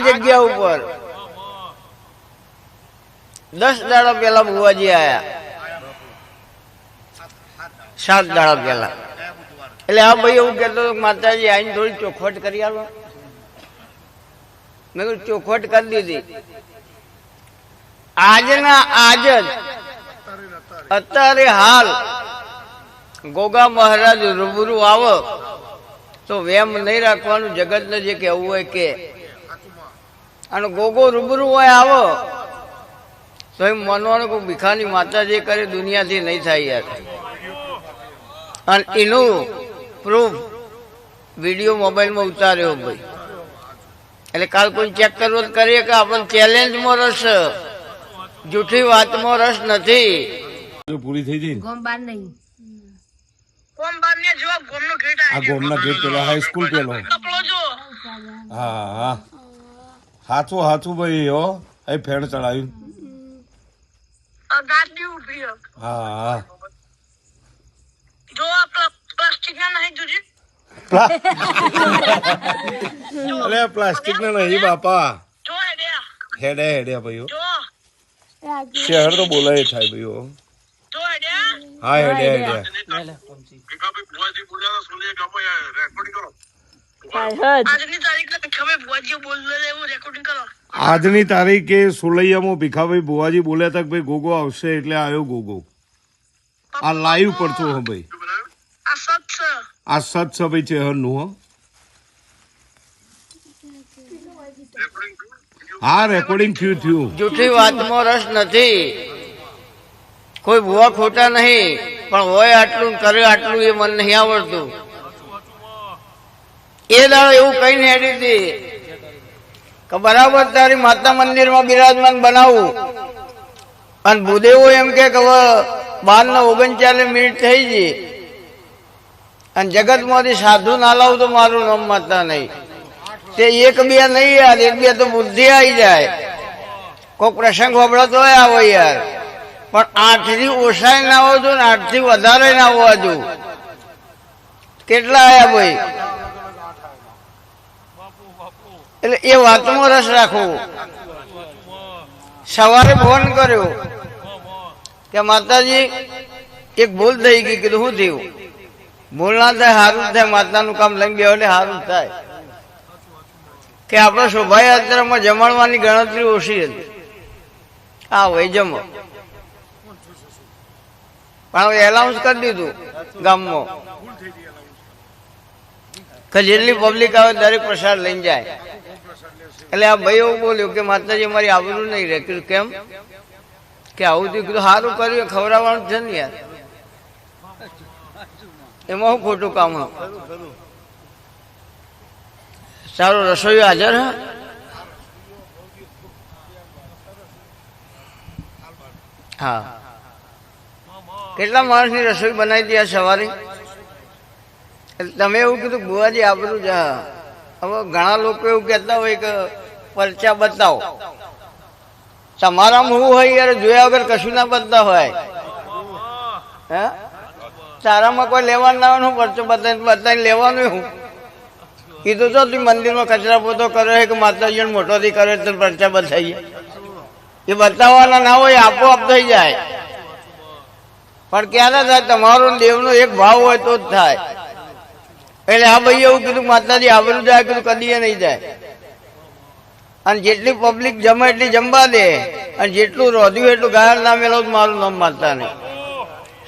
જગ્યા ઉપર 10 દાડા પેલા બુવાજી આયા, 7 દાડા પેલા. એટલે આ ભાઈ એવું કહેતો માતાજી આઈને થોડી ચોખવટ કરી આલો. મેં કીધું ચોખવટ કરી દીધી. આજના આજ જ અત્યારે હાલ ગોગા મહારાજ રૂબરૂ આવો તો વેમ નહીં રાખવાનું, જગતને જે કહેવું હોય કે. અને ગોગો રૂબરૂ હોય આવો તો એમ માનવાનું કે ભીખાની માતા જે કરે દુનિયાથી નહીં થાય યાર. અને એનું પ્રૂફ વિડીયો મોબાઈલમાં ઉતાર્યો ભાઈ. એટલે કાલ કોઈ ચેક કરવો કરીએ કે આપણને ચેલેન્જમાં રસ, જૂઠી વાતમાં રસ નથી. પૂરી થઈ જઈ ગોમ બાર નહીં, આ ગોમના ગેટ પેલો હાઈસ્કૂલ પેલો. હા હા હાચું હાચું ભાઈ હો. અહીં ફેણ ચડાવ્યું. હા હા અરે પ્લાસ્ટિક ના નહીં બાપા. હેડે હેડે ભાઈઓ શહેર તો બોલાય થાય ભાઈઓ. હા હેડે હેડે. આજની તારીખે સુલૈયામાં ભીખાભાઈ ભુવાજી બોલ્યા હતા કે ભાઈ ગોગો આવશે એટલે આવ્યો ગોગો. આ લાઈવ પડતો હો ભાઈ. આ સત છે ભાઈ ચેહરનું હો. હા રેકોર્ડિંગ થયું. જૂઠી વાતમાં રસ નથી. કોઈ ભૂવા ખોટા નહીં, પણ હોય આટલું કરે આટલું એ મને નહીં આવડતું. એ દાડો એવું કઈ હેડી હતી કે બરાબર તારી માતા મંદિરમાં બિરાજમાન બનાવું. અને ભૂદેવો એમ કે હવે 12:39 થઈ ગઈ અને જગતમાંથી સાધુ ના લાવું તો મારું નામ માતા નહીં. તે 1-2 નહીં યાર, 1-2 તો બુદ્ધિ આવી જાય. કોઈ પ્રસંગ હોબળતો આવો યાર, પણ 8 થી ઓછા ના આવો છો ને 8 થી વધારે ના આવવા જો. કેટલા આયા ભાઈ? એટલે એ વાતમાં રસ રાખવો. સવારે ફોન કર્યો કે માતાજી એક ભૂલ થઈ ગઈ. કીધું શું થયું? ભૂલ ના થાય સારું થાય, માતાનું કામ લઈને બે એટલે સારું થાય. કે આપણા શોભાયાત્રામાં જમાડવાની ગણતરી ઓછી હતી. હા ભાઈ જમો, પણ હવે એલાઉન્સ કરી દીધું ગામમાં કે જેટલી પબ્લિક આવે દરેક પ્રસાદ લઈને જાય. એટલે આ ભાઈ એવું બોલ્યું કે માતાજી અમારી આબરૂ નહીં રહે. કીધું કેમ? કે આવું થયું. કીધું સારું કર્યું, ખવડાવવાનું છે ને યાર, એમાં શું ખોટું કામ? સારું રસોઈ હાજર. હા કેટલા માણસની રસોઈ બનાવી દી સવારે? તમે એવું કીધું બુવાજી આબરૂ જા. હવે ઘણા લોકો એવું કહેતા હોય કે પરચા બતાવો. તમારામાં શું હોય યાર? જોયા વગર કશું ના બનતા હોય. હે તારામાં કોઈ લેવાનું ના હોય, પરચો બતાવીને લેવાનું શું? કીધું તો તું મંદિરમાં કચરા પોતો કરે કે માતાજીને મોટોથી કરે તો પરચા બતાવીએ. એ બતાવવાના ના હોય, આપોઆપ થઈ જાય. પણ ક્યારે થાય? તમારો દેવનો એક ભાવ હોય તો જ થાય. એટલે આ ભાઈ એવું કીધું માતાજી આબરૂ જાય. કીધું કદી નહીં જાય. અને જેટલી પબ્લિક જમે એટલી જમવા દે, અને જેટલું રોધ્યું એટલું ગાયર ના મેળવ મારું નામ માતા નહીં.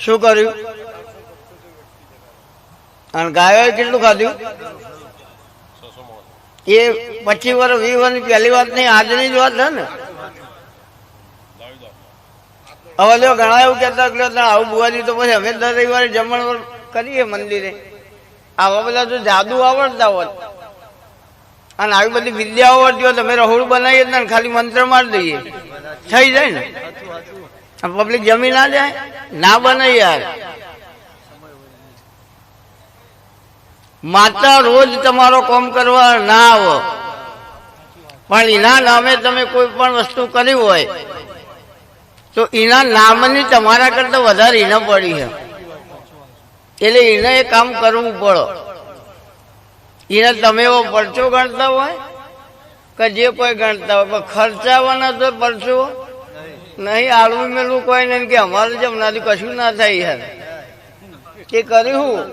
શું કર્યું? અને ગાયો કેટલું ખાધું? એ 25 વર્ષ 20 વર્ષની પહેલી વાત નહીં, આજની જ વાત છે ને. હવે જો ઘણા એવું કહેતા આવું બુવાજી તો પછી અમે દર રવિવારે જમણ કરીએ મંદિરે. આવા બધા જો જાદુ આવડતા હોત અને આવી બધી વિદ્યા આવડતી હોય, તમે રહોડું બનાવીએ ને ખાલી મંત્ર મારી દઈએ, થઈ જાય ને. પબ્લિક જમી ના જાય? ના બને યાર. માતા રોજ તમારો કામ કરવા ના આવો, પણ એના નામે તમે કોઈ પણ વસ્તુ કરી હોય તો એના નામની તમારા કરતા વધારે એને પડી છે. એટલે એને એ કામ કરવું પડે. એને તમે એવો પરચો ગણતા હોય કે જે કોઈ ગણતા હોય પણ ખર્ચાવાના તો પરસો નહીં. આળવું મેળવું કોઈ નહીં કે અમારે જમનાથી કશું ના થાય યાર. એ કર્યું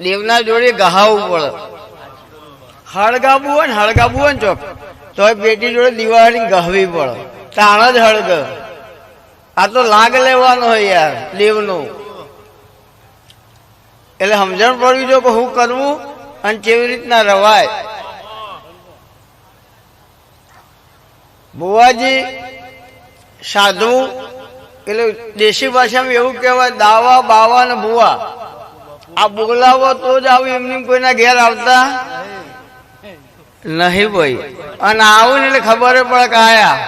દેવના જોડે ગહાવું પડે. હળગાવું હોય ને ચોક તો પેટી જોડે દિવાળી ગહવી પડે, તાણ જ હળગ. આ તો લાગ લેવાનો હોય યાર દેવનું. એટલે સમજણ પડવી જો કે શું કરવું અને કેવી રીતના રવાય. બુવાજી સાધુ એટલે દેશી ભાષામાં એવું કહેવાય દાવા બાવા ને બુવા. આ બોલાવો તો જ આવું, એમની કોઈના ઘેર આવતા નહીં ભાઈ. અને આવું ને એટલે ખબર પડે કે આયા.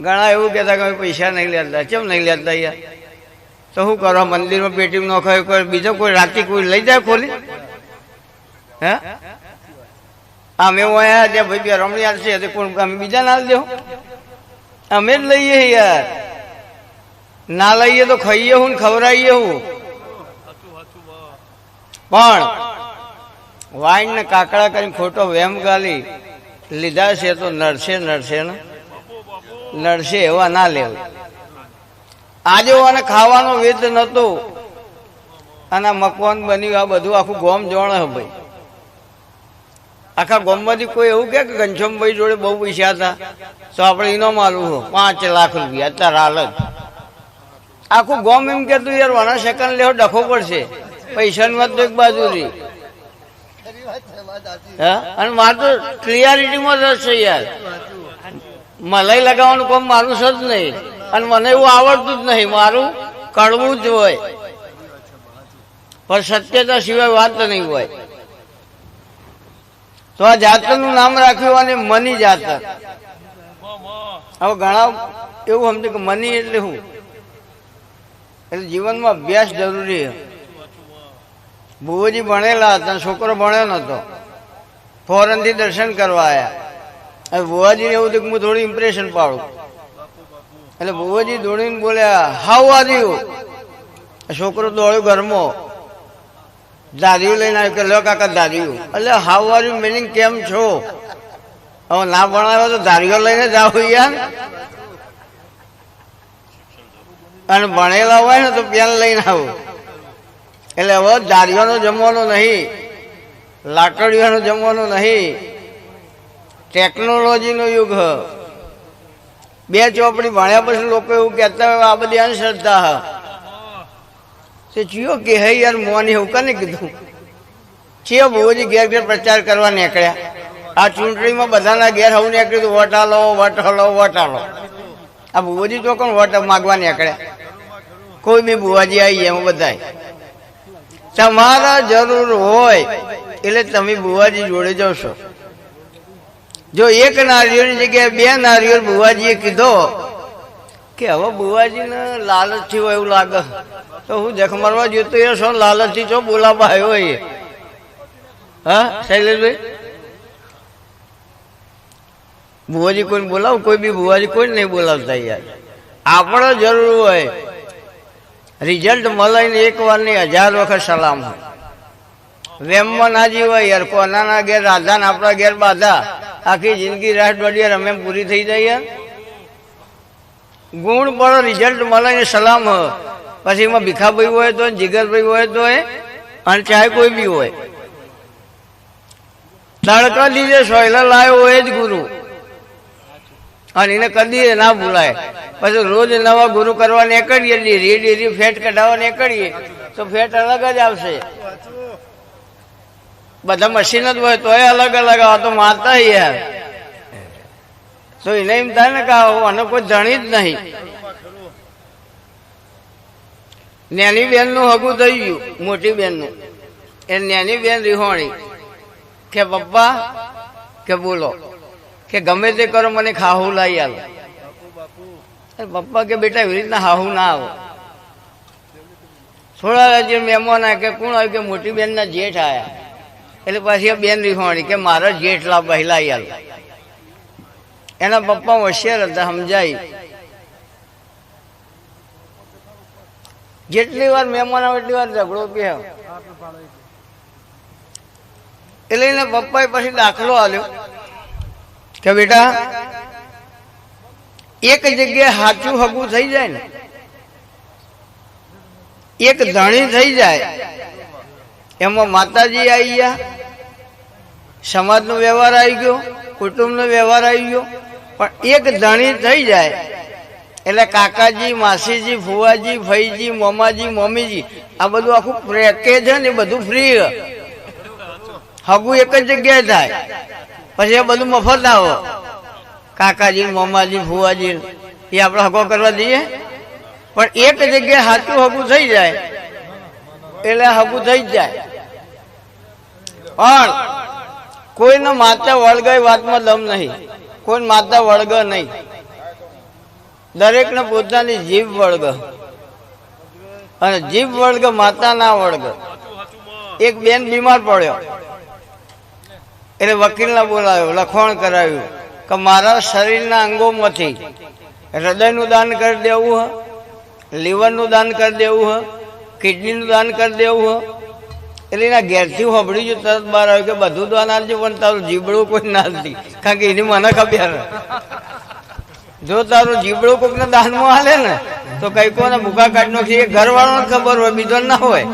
ઘણા એવું કહેતા કે પૈસા નહીં લેતા. કેમ નહીં લેતા યાર? તો શું કરવા? મંદિરમાં પેટી નોખાય કોઈ બીજો કોઈ રાતે કોઈ લઈ જાય ખોલી? હે અમે અહીંયા ત્યાં ભાઈ બે રમણી આવશે કોણ અમે બીજા ના દેવું? અમે જ લઈએ યાર. ના લઈએ તો ખાઈએ હું ને ખવડાવીએ હું. પણ વાઈન ને કાકડા કરીને ખોટો વેમ ગાલી લીધા છે તો નડશે ને નડશે એવા ના લેવું. આજે અને ખાવાનો વેદ નતો અને મકવાન બન્યું. આ બધું આખું ગોમ જોણે ભાઈ. આખા ગોમમાંથી કોઈ એવું કે ઘનશ્યામભાઈ જોડે બહુ પૈસા હતા તો આપણે એનો માલું હો 5 લાખ રૂપિયા અત્યારે હાલત. આખું ગોમ એમ કેતું યાર વાના સેકન્ડ લેવો ડખો પડશે. પૈસાની વાત તો એક બાજુ રહી. અને મારે તો ક્લિયરિટીમાં રસ છે યાર. મલાઈ લગાવવાનું કામ મારું છે જ નહીં. અને મને એવું આવડતું જ નહીં. મારું કડવું જ હોય પણ સત્યતા સિવાય વાત નહીં હોય. તો આ જાતરનું નામ રાખ્યું અને મની જાતર. હવે ઘણા એવું સમજે કે મની એટલે શું? એટલે જીવનમાં અભ્યાસ જરૂરી છે. બુવાજી ભણેલા હતા, છોકરો ભણ્યો નતો. ફોરેનથી દર્શન કરવા આવ્યા. હવે બુવાજીને એવું થયું કે હું થોડું ઇમ્પ્રેશન પાડું. એટલે બુવાજી દોડીને બોલ્યા હાઉ આર યુ. છોકરો દોડ્યો ઘરમાં, દાદીઓ લઈને આવ્યો કે લો કાકા દાદીઓ. એટલે હાઉ આર યુ મિનિંગ કેમ છો? હવે ના ભણાવ્યો તો દાદીઓ લઈને જ આવું યાર. અને ભણેલા હોય ને તો પેન લઈને આવું. એટલે હવે દાદીઓનો જમવાનો નહીં, લાકડીઓનો જમવાનો નહીં, ટેકનોલોજીનો યુગ. 2 ચોપડી ભણ્યા પછી લોકો એવું કહેતા હોય આ બધી અંધશ્રદ્ધા છે. ચિયો કે હે યાર મોની એવું કને કીધું? ચિયો બુવાજી ઘેર ઘેર પ્રચાર કરવા નીકળ્યા. આ ચૂંટણીમાં બધાના ઘેર હું નીકળ્યું હતું વોટ આલો. આ બુવાજી તો કોણ વોટ માગવા નીકળ્યા? કોઈ બી બુવાજી આવી એમાં બધા. તમારા જરૂર હોય એટલે તમે બુવાજી જોડે જશો. જો 1 નારિયેળની જગ્યાએ 2 નારિયેળ બુવાજીએ કીધો કે હવે બુવાજીને લાલચથી હોય એવું લાગે તો હું જખ મારવા જોતો એ શું લાલચથી છો બોલાવા આવ્યો એ? હા શૈલેષભાઈ, બુવાજી કોઈને બોલાવ? કોઈ બી બુવાજી કોઈ નહીં બોલાવતા યાર. આપણે જરૂર હોય રિઝલ્ટ મળે ને 1 વાર ની 1000 વખત સલામ. વેમમાં ના જીવાય યાર. કોનાના ઘેર રાધા ને આપણા ઘેર બાધા. આખી જિંદગી રાહ દોડીએ રમે પૂરી થઈ જાય યાર. ગુણ પર રિઝલ્ટ મળે ને સલામ. પછી એમાં ભીખાભાઈ હોય તો જીગરભાઈ હોય તો અને ચાહે કોઈ બી હોય. તડકા દીધે સોયલા લાવ્યો હોય જ ગુરુ. અને એને કદી ના ભૂલાય. પછી રોજ નવા ગુરુ કરવા નીકળીએ, ડેરી ફેટ કઢાવવા નીકળીએ તો ફેટ અલગ જ આવશે. બધા મશીન જ હોય તોય અલગ અલગ. આ તો માતા યાર. તો એને એમ થાય ને કે આને કોઈ જાણી જ નહીં. નાની બેન નું હગું થઈ ગયું મોટી બેન નું. એ નાની બેન રિહોણી કે પપ્પા કે બોલો કે ગમે તે કરો મને ખાહુ લાવી આલો. પપ્પા કે બેટા એવી રીતના હાહુ ના આવો. થોડા જે મહેમાન આવ્યા કે કોણ આવ્યું કે મોટી બેન ના જેઠ આવ્યા. એટલે પાછી બેન રીખવાણી કે મારા જેઠલા પહેલા આલો. એના પપ્પા હોશિયાર હતા, સમજાય. જેટલી વાર મહેમાન આવે એટલી વાર ઝઘડો કે એટલે એના પપ્પાએ પછી દાખલો આલ્યો કે બેટા એક જગ્યાએ સાચું હગું થઈ જાય ને, એક ધણી થઈ જાય, એમાં માતાજી આવી ગયા, સમાજનો વ્યવહાર આવી ગયો, કુટુંબનો વ્યવહાર આવી ગયો, પણ એક ધણી થઈ જાય એટલે કાકાજી, માસીજી, ફુવાજી, ફઈજી, મોમાજી, મમ્મીજી આ બધું આખું પેકેજ છે ને એ બધું ફ્રી. હગું એક જ જગ્યાએ થાય, પછી એ બધું મફત આવો. કાકાજી, મોમાજી, ફુવાજી એ આપણે હગો કરવા દઈએ, પણ એક જગ્યાએ સાચું હગું થઈ જાય એટલે હગું થઈ જ જાય. પણ કોઈને માતા વળગાય વાતમાં દમ નહીં, કોઈ માતા વળગ નહીં, દરેકને પોતાની જીભ વળગ, અને જીભ વળગ માતા ના વળગ. એક બેન બીમાર પડ્યો એટલે વકીલને બોલાવ્યો, લખવાણ કરાવ્યું કે મારા શરીરના અંગોમાંથી હૃદયનું દાન કરી દેવું હ, લીવરનું દાન કરી દેવું હ, કિડનીનું દાન કરી દેવું હ. એટલે એના ઘેરથી હોબળી ગયું, તરત બહાર આવ્યું કે બધું દાન આપજો પણ તારું જીબડું કોઈ ના નથી, કારણ કે એની મને ખબર જો તારું જીબડું કોઈકને દાનમાં હાલે ને તો કઈ કોને ભૂખા કાઢનો છે એ ઘરવાળો ખબર હોય, બીજો ના હોય.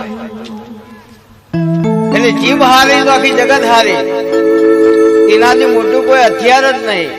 એટલે જીભ હારી તો આખી જગત હારી, એનાથી મોટું કોઈ હથિયાર જ નહીં.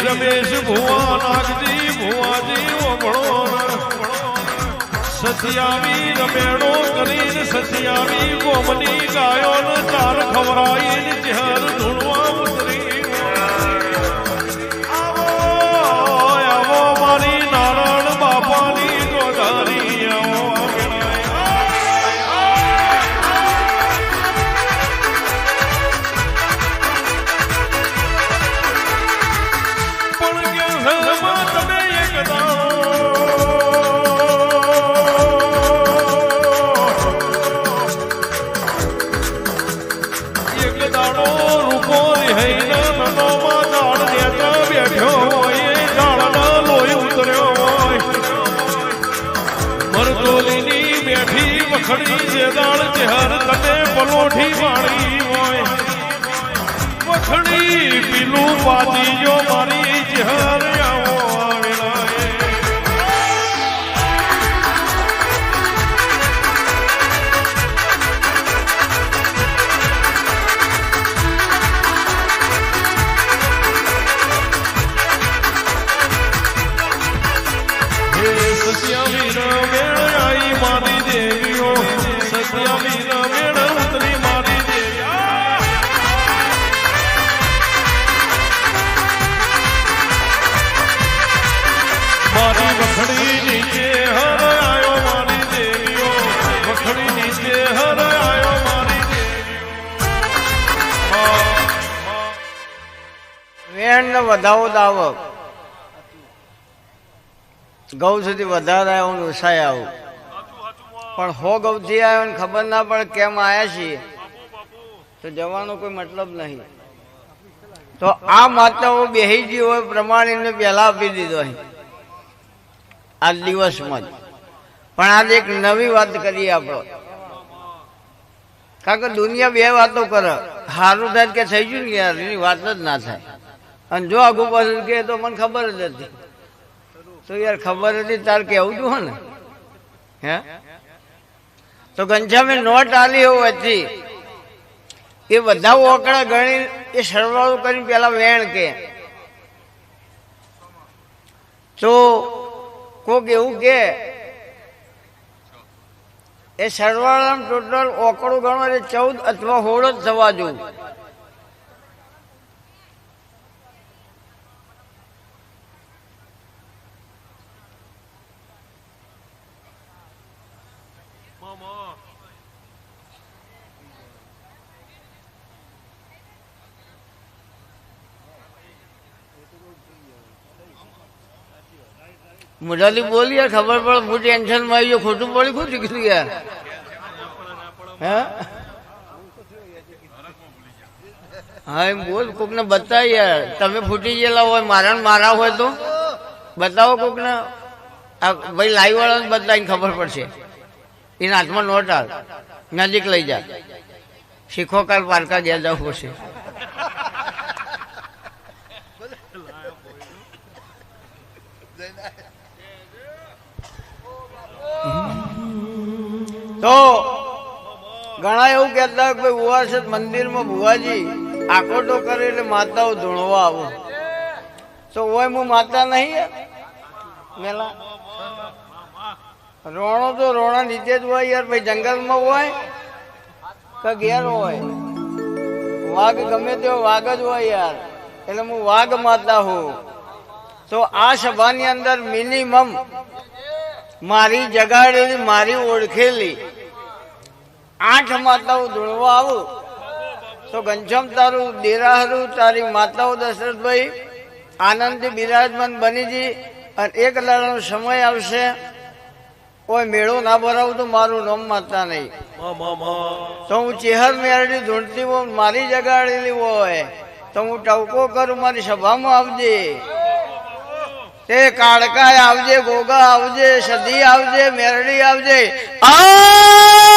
રમેશ ભુવા નાગજી ભુવાજી ઓગણો સતિયાવી રમેણો કરીને સતિયાવી ગોમની ગાયો ચાર ખવરાઈ ચહેર ધૂળવા ઉતરી. આવો આવો મારી નારાયણ બાપાની ગોધારી આવો. વખડી જે દાળ ચહેર તને પલોઠી વાળી હોય, વખડી પીલું પાતી જો મારી ચહેર આવો આવેલા. સત્યાવી રમેણ આઈ મારી દેવીઓ, સત્યાવી રમેણ ઉતરી મારી દેવી. મારી વખડી નીચે હર આયો મારી દેવીઓ, વખડી નીચે હર આયો મારી દેવીઓ. વેણ ને વધાવો દાવક ગૌ સુધી વધારે આવ્યો ને ઉસાય આવું, પણ હો ગૌથી આવ્યો ને ખબર ના પડે કેમ આવ્યા છીએ તો જવાનો કોઈ મતલબ નહીં. તો આ માતાઓ બેહી ગઈ હોય પ્રમાણે પહેલા આપી દીધો અહીં આ દિવસમાં જ. પણ આજે એક નવી વાત કરીએ આપણો, કારણ કે દુનિયા બે વાતો કરે, સારું થાય કે થઈ ગયું ને યાર એની વાત જ ના થાય, અને જો આગુ પાછું કહે તો મને ખબર જ નથી. તો યાર ખબર હતી તાર કેવું તું હે ને હે. તો ઘનશ્યામે નોટ આલી એવું હતી એ બધા ઓકળા ગણી એ સરવાળો કરીને પેલા વેણ કે તો કોક એવું કે એ સરવાળામાં ટોટલ ઓકળું ગણો એટલે 14 અથવા 16 જ થવા જોઈએ. મોઢાથી બોલી યાર, ખબર પડે હું ટેન્શન માં આવી ગયો, ખોટું પડી શું શીખ્યું યાર. હા એમ બોલ, કોક ને બતાવ યાર. તમે ફૂટી ગયેલા હોય, મારા હોય તો બતાવો કોક ને. ભાઈ લાઈવ વાળાને બતાવીને ખબર પડશે. એના હાથમાં નોટ હાલ, નજીક લઈ જા. શીખો કાલ પારકા ગયા જવું પડશે. તો ઘણા એવું કહેતા કે ભુવા છે મંદિરમાં ભુવાજી આકોટો કરે એટલે માતાઓ ધૂણવા આવો. તો હોય હું માતા નહીં મેલા રોણો તો રોણા નીચે જ હોય યાર. ભાઈ જંગલમાં હોય કે ઘેર હોય, વાઘ ગમે તેવો વાઘ જ હોય યાર. એટલે હું વાઘ માતા હું. તો આ સભાની અંદર મિનિમમ મારી જગાડેલી, મારી ઓળખેલી 8 માતાઓ ધૂણવા આવું. તો ઘનશ્યામ તારું દેરાહરું, તારી માતાઓ દશરથભાઈ આનંદથી બિરાજમાન બનીજી. અને એક દાડાનો સમય આવશે કોઈ મેળો ના ભરાવું તો મારું નામ માતા નહીં. તો હું ચેહર મેરડી ધૂણતી હોય, મારી જગાડેલી હોય તો હું ટવકો કરું, મારી સભામાં આવજે. તે કાળકાય આવજે, ગોગા આવજે, સધી આવજે, મેરડી આવજે. આ